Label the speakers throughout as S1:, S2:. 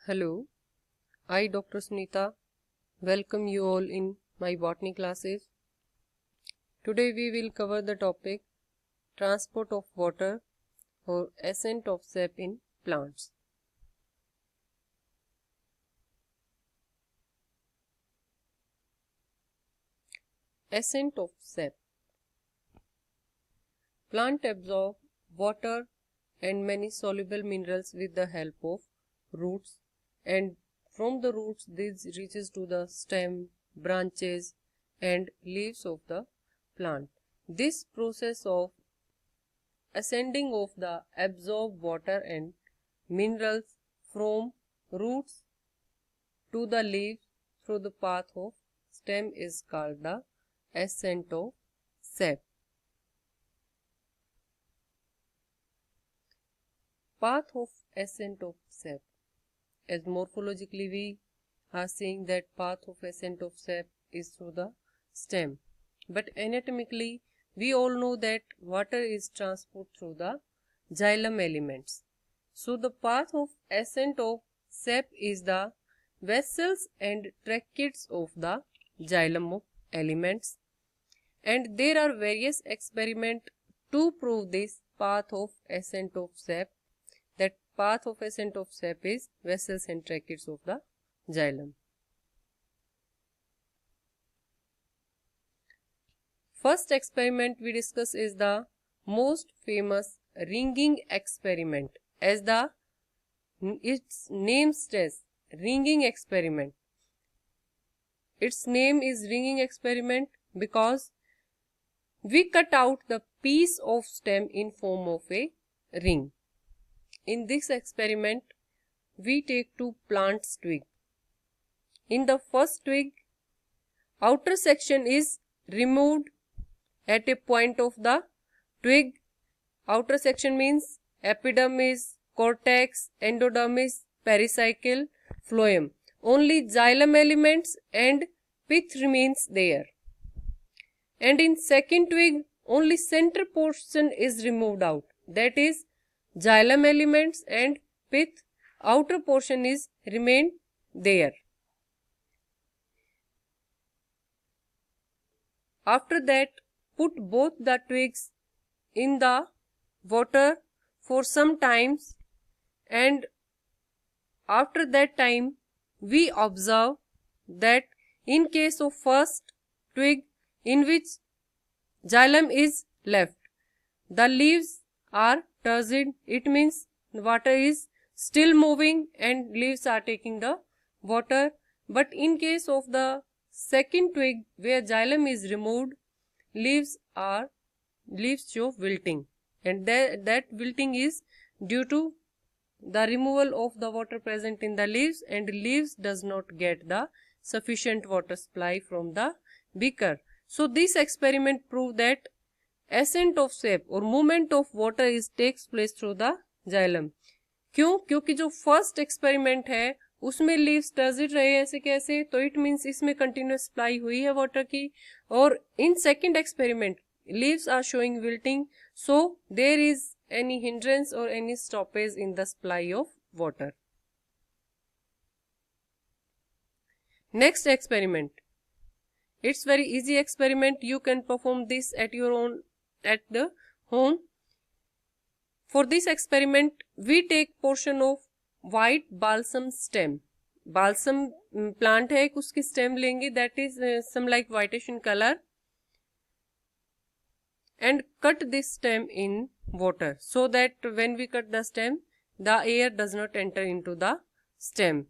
S1: Hello, I Dr. Sunita welcome you all in my botany classes. Today we will cover the topic transport of water or ascent of sap in plants. Ascent of sap. Plant absorb water and many soluble minerals with the help of roots, and from the roots this reaches to the stem, branches and leaves of the plant. This process of ascending of the absorbed water and minerals from roots to the leaves through the path of stem is called the ascent of sap. Path of ascent of sap. As morphologically we are seeing that path of ascent of sap is through the stem, but anatomically we all know that water is transported through the xylem elements. So the path of ascent of sap is the vessels and tracheids of the xylem of elements, and there are various experiments to prove this path of ascent of sap. That path of ascent of sap is vessels and tracheids of the xylem. First experiment we discuss is the most famous ringing experiment, as its name says, ringing experiment. Its name is ringing experiment because we cut out the piece of stem in form of a ring. In this experiment, we take two plants twig. In the first twig, outer section is removed at a point of the twig. Outer section means epidermis, cortex, endodermis, pericycle, phloem. Only xylem elements and pith remains there. And in second twig, only center portion is removed out. That is, xylem elements and pith, outer portion is remained there. After that, put both the twigs in the water for some times, and after that time we observe that in case of first twig in which xylem is left, the leaves are turgid. It means water is still moving and leaves are taking the water. But in case of the second twig where xylem is removed, leaves show wilting, and that wilting is due to the removal of the water present in the leaves, and leaves does not get the sufficient water supply from the beaker. So this experiment proved that ascent of sap और movement of water is takes place through the xylem. क्यों? क्योंकि जो first experiment है उसमें leaves turgid रहे, ऐसे कैसे? तो इट मीन्स इसमें कंटिन्यूस सप्लाई हुई है वाटर की, और in second experiment leaves are showing wilting, so there is any hindrance or any stoppage in the supply of water. Next experiment. It's very easy experiment. You can perform this at your own at the home. For this experiment, we take portion of white balsam stem. Balsam plant है, उसकी stem लेंगे, that is some like whitish in color, and cut this stem in water so that when we cut the stem, the air does not enter into the stem.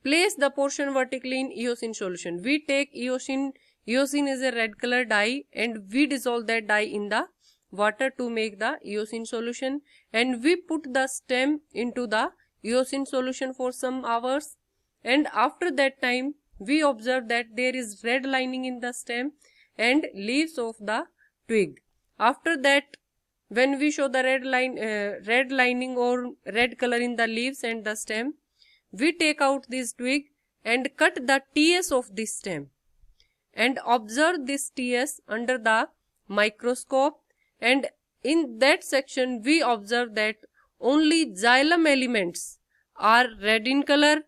S1: Place the portion vertically in eosin solution. We take eosin. Eosin is a red color dye, and we dissolve that dye in the water to make the eosin solution, and we put the stem into the eosin solution for some hours, and after that time we observe that there is red lining in the stem and leaves of the twig. After that, when we show the red lining or red color in the leaves and the stem, we take out this twig and cut the TS of this stem and observe this TS under the microscope, and in that section we observe that only xylem elements are red in color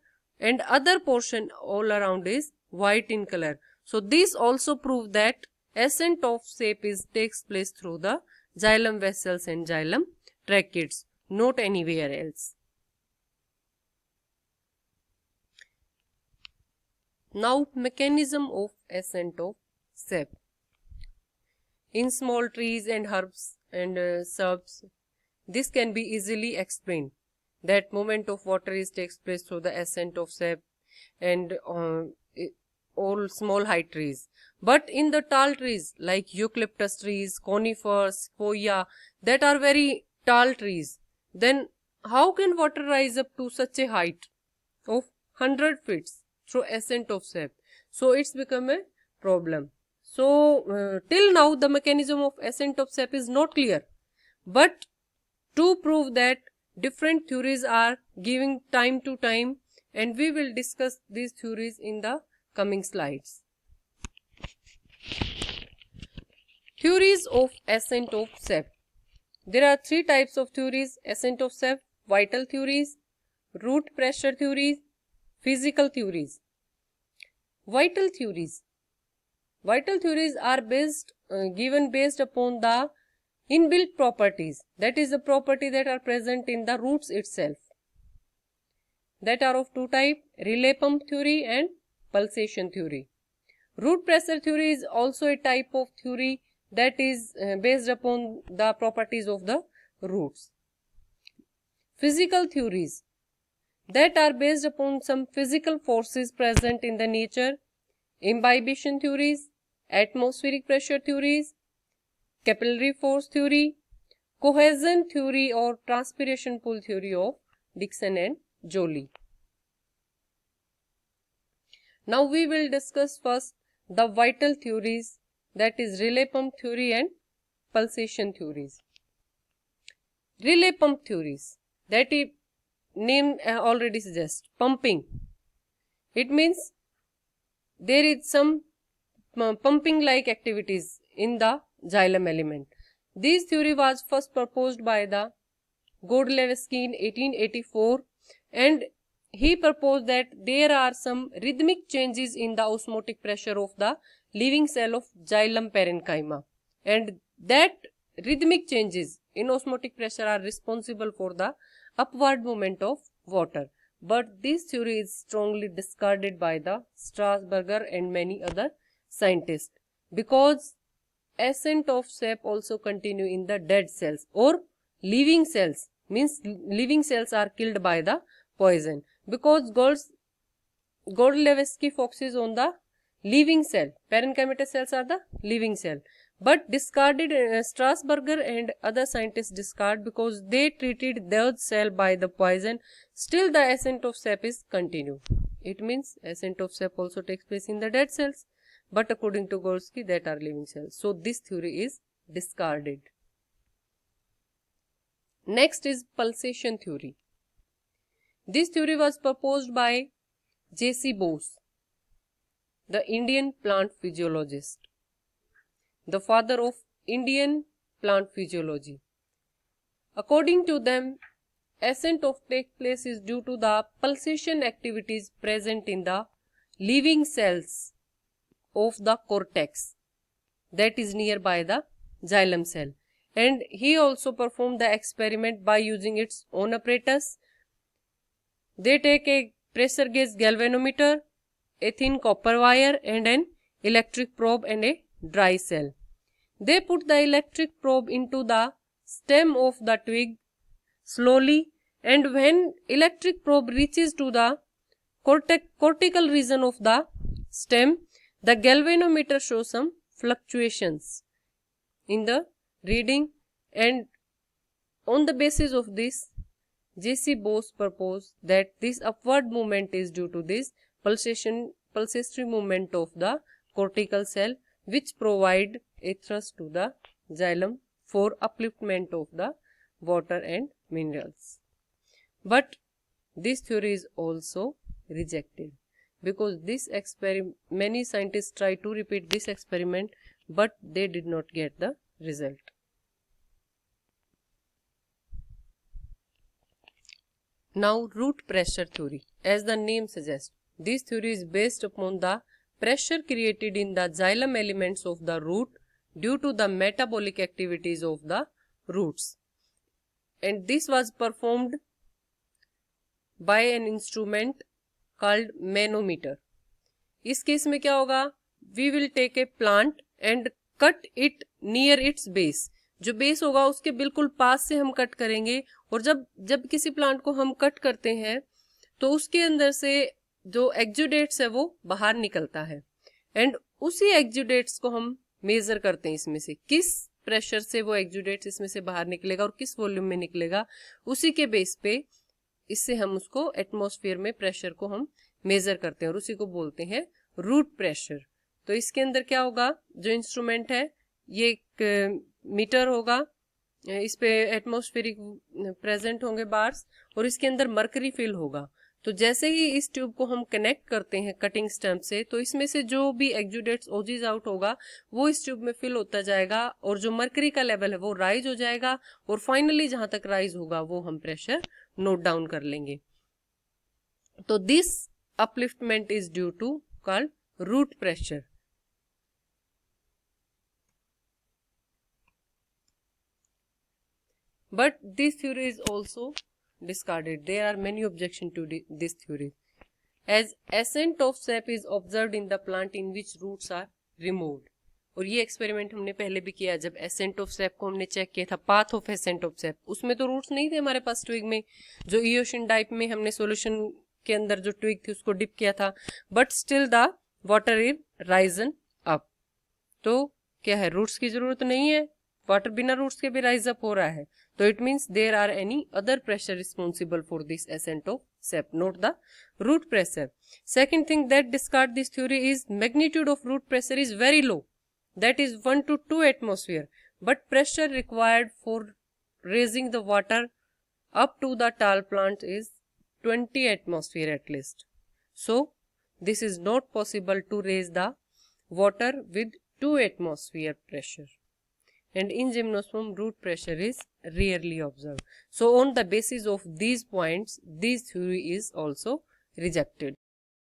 S1: and other portion all around is white in color. So this also proves that ascent of sap takes place through the xylem vessels and xylem tracheids, not anywhere else. Now mechanism of ascent of sap. In small trees and herbs and shrubs, this can be easily explained. That movement of water takes place through the ascent of sap and all small height trees. But in the tall trees like eucalyptus trees, conifers, sequoia, that are very tall trees, then how can water rise up to such a height of 100 feet through ascent of sap? So it's become a problem. So till now the mechanism of ascent of sap is not clear. But to prove that, different theories are giving time to time, and we will discuss these theories in the coming slides. Theories of ascent of sap. There are three types of theories: ascent of sap, vital theories, root pressure theories, physical theories. Vital theories. Vital theories are given based upon the inbuilt properties, that is the property that are present in the roots itself, that are of two types: relay pump theory and pulsation theory. Root pressure theory is also a type of theory that is based upon the properties of the roots. Physical theories that are based upon some physical forces present in the nature: imbibition theories, atmospheric pressure theories, capillary force theory, cohesion theory or transpiration pool theory of Dickson and Joule. Now we will discuss first the vital theories, that is relay pump theory and pulsation theories. Relay pump theories, that name already suggests, pumping. It means there is some pumping like activities in the xylem element. This theory was first proposed by the Godlewski in 1884, and he proposed that there are some rhythmic changes in the osmotic pressure of the living cell of xylem parenchyma, and that rhythmic changes in osmotic pressure are responsible for the upward movement of water. But this theory is strongly discarded by the Strasburger and many other scientists, because ascent of sap also continue in the dead cells or living cells, means living cells are killed by the poison, because Godlewski focuses on the living cell. Parenchymatous cells are the living cell, but discarded Strasburger and other scientists discard because they treated those cell by the poison. Still the ascent of sap is continue. It means ascent of sap also takes place in the dead cells, but according to Godlewski that are living cells. So this theory is discarded. Next is pulsation theory. This theory was proposed by J.C. Bose, the Indian plant physiologist, the father of Indian plant physiology. According to them, ascent of take place is due to the pulsation activities present in the living cells of the cortex, that is nearby the xylem cell. And he also performed the experiment by using its own apparatus. They take a pressure gauge galvanometer, a thin copper wire and an electric probe and a dry cell. They put the electric probe into the stem of the twig slowly, and when electric probe reaches to the cortical region of the stem, the galvanometer shows some fluctuations in the reading, and on the basis of this, J.C. Bose proposed that this upward movement is due to this pulsatory movement of the cortical cell, which provide a thrust to the xylem for upliftment of the water and minerals. But this theory is also rejected, because this many scientists try to repeat this experiment, but they did not get the result. Now root pressure theory. As the name suggests, this theory is based upon the pressure created in the xylem elements of the root due to the metabolic activities of the roots. And this was performed by an instrument called manometer. इस case में क्या होगा? We will take a plant and cut it near its base. जो base होगा उसके बिल्कुल पास से हम कट करेंगे, और जब किसी प्लांट को हम कट करते हैं तो उसके अंदर से जो एक्जुडेट्स है वो बाहर निकलता है, एंड उसी एक्जुडेट्स को हम मेजर करते हैं इसमें से किस प्रेशर से वो एक्जुडेट्स इसमें से बाहर निकलेगा और किस वॉल्यूम में निकलेगा, उसी के बेस पे इससे हम उसको एटमॉस्फेयर में प्रेशर को हम मेजर करते हैं और उसी को बोलते हैं रूट प्रेशर. तो इसके अंदर क्या होगा? जो इंस्ट्रूमेंट है ये एक मीटर होगा, इस पे एटमॉस्फेरिक प्रेजेंट होंगे बार्स, और इसके अंदर मरकरी फिल होगा. तो जैसे ही इस ट्यूब को हम कनेक्ट करते हैं कटिंग स्टैम्प से, तो इसमें से जो भी एक्जुडेट्स ओजीज आउट होगा वो इस ट्यूब में फिल होता जाएगा, और जो मरकरी का लेवल है वो राइज हो जाएगा, और फाइनली जहां तक राइज होगा वो हम प्रेशर नोट डाउन कर लेंगे. तो this upliftment is due to called root pressure. But this theory is also discarded. There are many objections to this theory. As ascent of sap is observed in the plant in which roots are removed. और ये experiment हमने पहले भी किया. जब accent of SAP को हमने check किया था, path of accent of SAP, उसमें तो रूट्स नहीं थे हमारे पास ट्विग में. जो इयोशिन डाइप में हमने सॉल्यूशन के अंदर जो ट्विग थी उसको डिप किया था, but still the water is Ryzen up. तो क्या है, रूट्स की जरूरत नहीं है, वाटर बिना रूट्स के भी राइज अप हो रहा है. तो it means there are any other pressure responsible for this ascent of sap, not the root pressure. Second thing that discard this theory is magnitude of root pressure is very low, that is 1 to 2 atmosphere, but pressure required for raising the water up to the tall plant is 20 atmosphere at least. So this is not possible to raise the water with 2 atmosphere pressure, and in gymnosperm root pressure is rarely observed. So on the basis of these points, this theory is also rejected.